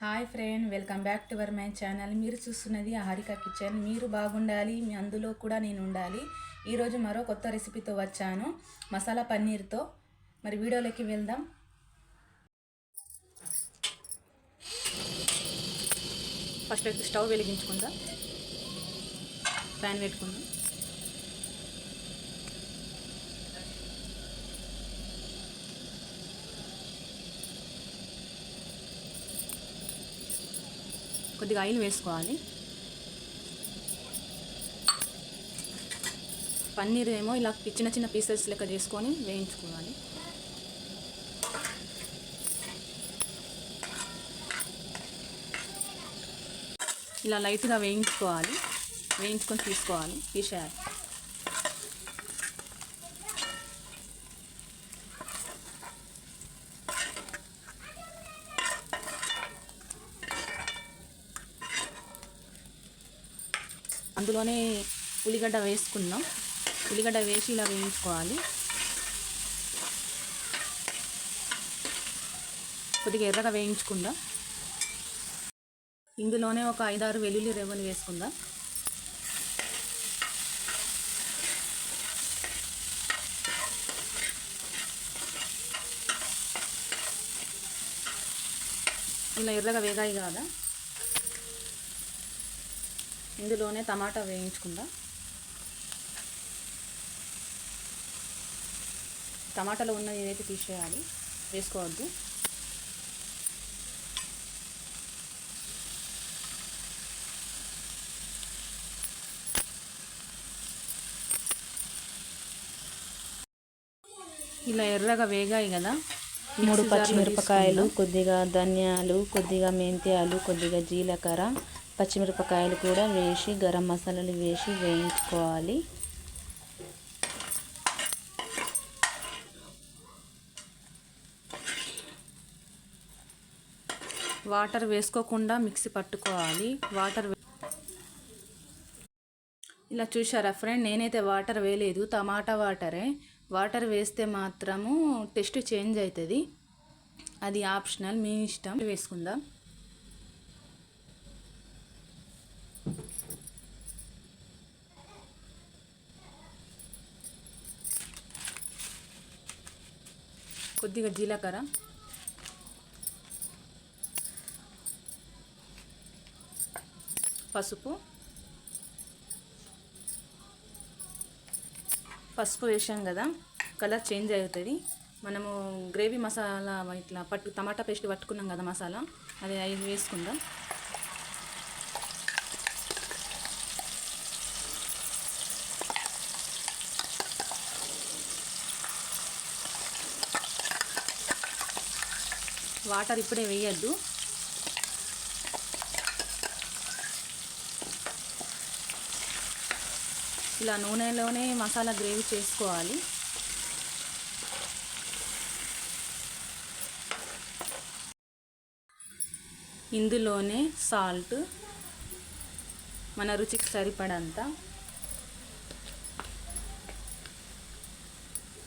Hi friend, welcome back to our my channel. మీరు చూస్తున్నది Harika kitchen. మీరు బాగుండాలి, మీ అందులో కూడా నేను ఉండాలి. ఈరోజు మరో కొత్త రెసిపీతో వచ్చాను, మసాలా పన్నీర్తో. మరి వీడియోలోకి వెళ్దాం. ఫస్ట్ అయితే స్టవ్ వెలిగించుకుందాం, ప్యాన్ పెట్టుకుందాం. కొద్దిగా ఆయిల్ వేసుకోవాలి. పన్నీర్ ఏమో ఇలా చిన్న చిన్న పీసెస్ లెక్క చేసుకొని వేయించుకోవాలి. ఇలా లైట్గా వేయించుకొని తీసేయాలి. అందులోనే ఉల్లిగడ్డ వేసుకుందాం. ఉల్లిగడ్డ వేసి ఇలా వేయించుకోవాలి. కొద్దిగా ఎర్రగా వేయించుకుందాం. ఇందులోనే ఒక 5-6 వెల్లుల్లి రెబ్బలు వేసుకుందాం. ఇలా ఎర్రగా వేగాయి కదా, ఇందులోనే టమాటా వేయించుకుందాం. టమాటాలో ఉన్నది ఏదైతే తీసేయాలి, వేసుకోవద్దు. ఇలా ఎర్రగా వేగాయి కదా, 3 పచ్చిమిరపకాయలు, కొద్దిగా ధనియాలు, కొద్దిగా మెంతాలు, కొద్దిగా జీలకర్ర, పచ్చిమిరపకాయలు కూడా వేసి గరం మసాలాలు వేసి వేయించుకోవాలి. వాటర్ వేసుకోకుండా మిక్సీ పట్టుకోవాలి. ఇలా చూసారా ఫ్రెండ్, నేనైతే వాటర్ వేయలేదు, టమాటా వాటరే. వాటర్ వేస్తే మాత్రము టేస్ట్ చేంజ్ అవుతుంది. అది ఆప్షనల్, మీ ఇష్టం. వేసుకుందాం. కొద్దిగా జీలకర్ర, పసుపు వేసాం కదా, కలర్ చేంజ్ అవుతుంది. మనము గ్రేవీ మసాలా ఇట్లా టమాటా పేస్ట్ పట్టుకున్నాం కదా మసాలా, అది వేసుకుందాం. వాటర్ ఇప్పుడే వేయద్దు. ఇలా నూనెలోనే మసాలా గ్రేవీ చేసుకోవాలి. ఇందులోనే సాల్ట్, మన రుచికి సరిపడంత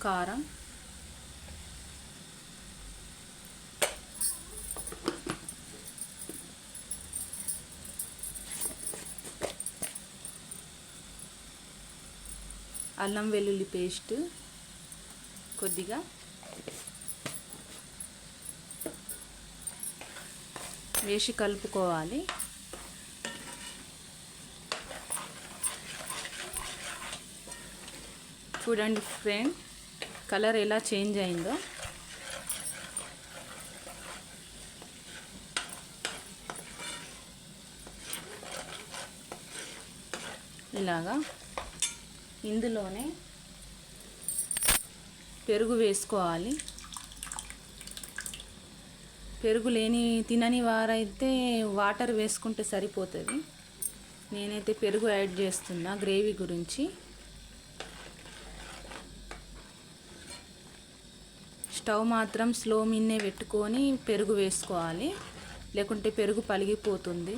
కారం, అల్లం వెల్లుల్లి పేస్ట్ కొద్దిగా, వేసి కలుపుకోవాలి. చూడండి ఫ్రెండ్, కలర్ ఎలా చేంజ్ అయిందో. ఇలాగా ఇందులోనే పెరుగు వేసుకోవాలి. పెరుగు తినని వారైతే వాటర్ వేసుకుంటే సరిపోతుంది. నేనైతే పెరుగు యాడ్ చేస్తున్నా గ్రేవీ గురించి. స్టవ్ మాత్రం స్లో మిన్నే పెట్టుకొని పెరుగు వేసుకోవాలి, లేకుంటే పెరుగు పలిగిపోతుంది.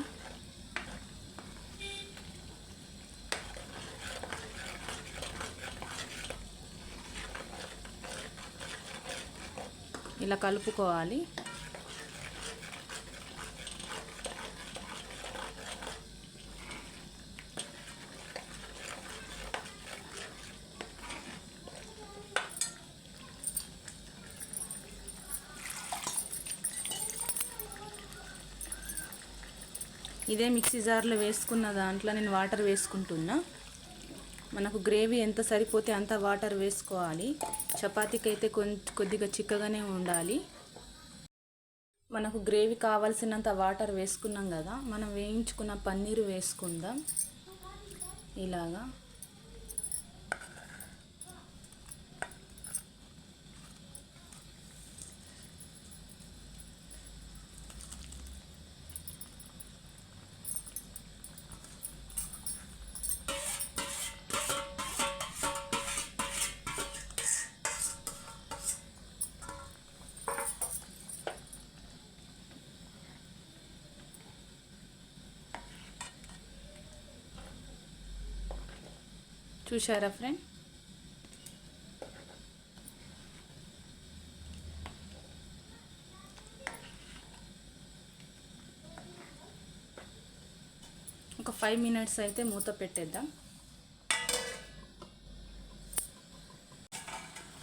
ఇలా కలుపుకోవాలి. ఇదే మిక్సీ జార్లో వేసుకున్న దాంట్లో నేను వాటర్ వేసుకుంటున్నా. మనకు గ్రేవీ ఎంత సరిపోతే అంత వాటర్ వేసుకోవాలి. చపాతీకి అయితే కొద్దిగా చిక్కగానే ఉండాలి. మనకు గ్రేవీ కావాల్సినంత వాటర్ వేసుకున్నాం కదా, మనం వేయించుకున్న పన్నీరు వేసుకుందాం. ఇలాగా చూశారా ఫ్రెండ్? ఒక 5 మినిట్స్ అయితే మూత పెట్టేద్దాం.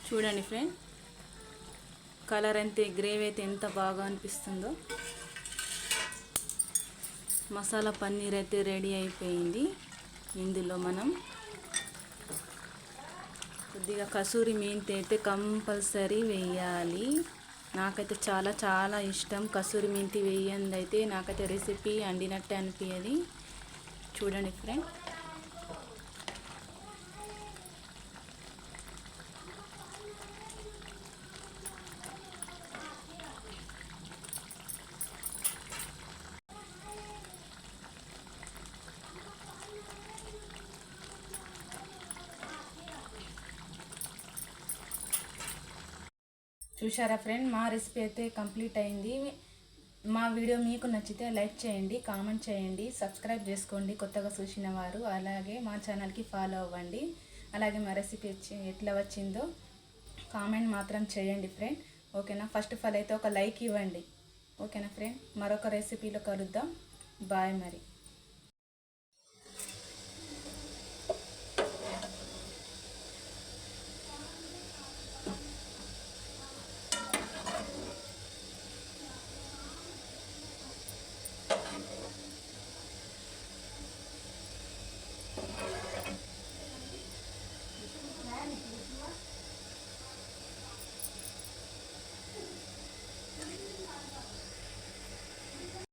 చూడండి ఫ్రెండ్, కలర్ అంతే, గ్రేవీ అయితే ఎంత బాగా అనిపిస్తుందో. మసాలా పన్నీర్ అయితే రెడీ అయిపోయింది. ఇందులో మనం కొద్దిగా కసూరి మెంతి అయితే కంపల్సరీ వేయాలి. నాకైతే చాలా చాలా ఇష్టం. కసూరి మెంతి వేయండి అయితే నాకైతే రెసిపీ అండినట్టే అనిపించేది. చూడండి ఫ్రెండ్, చూశారా ఫ్రెండ్, మా రెసిపీ అయితే కంప్లీట్ అయింది. మా వీడియో మీకు నచ్చితే లైక్ చేయండి, కామెంట్ చేయండి, సబ్స్క్రైబ్ చేసుకోండి కొత్తగా చూసిన వారు. అలాగే మా ఛానల్కి ఫాలో అవ్వండి. అలాగే మా రెసిపీ ఎట్లా వచ్చిందో కామెంట్ మాత్రం చేయండి ఫ్రెండ్. ఓకేనా? ఫస్ట్ ఆఫ్ ఆల్ అయితే ఒక లైక్ ఇవ్వండి. ఓకేనా ఫ్రెండ్? మరొక రెసిపీలో కలుద్దాం. బాయ్ మరి.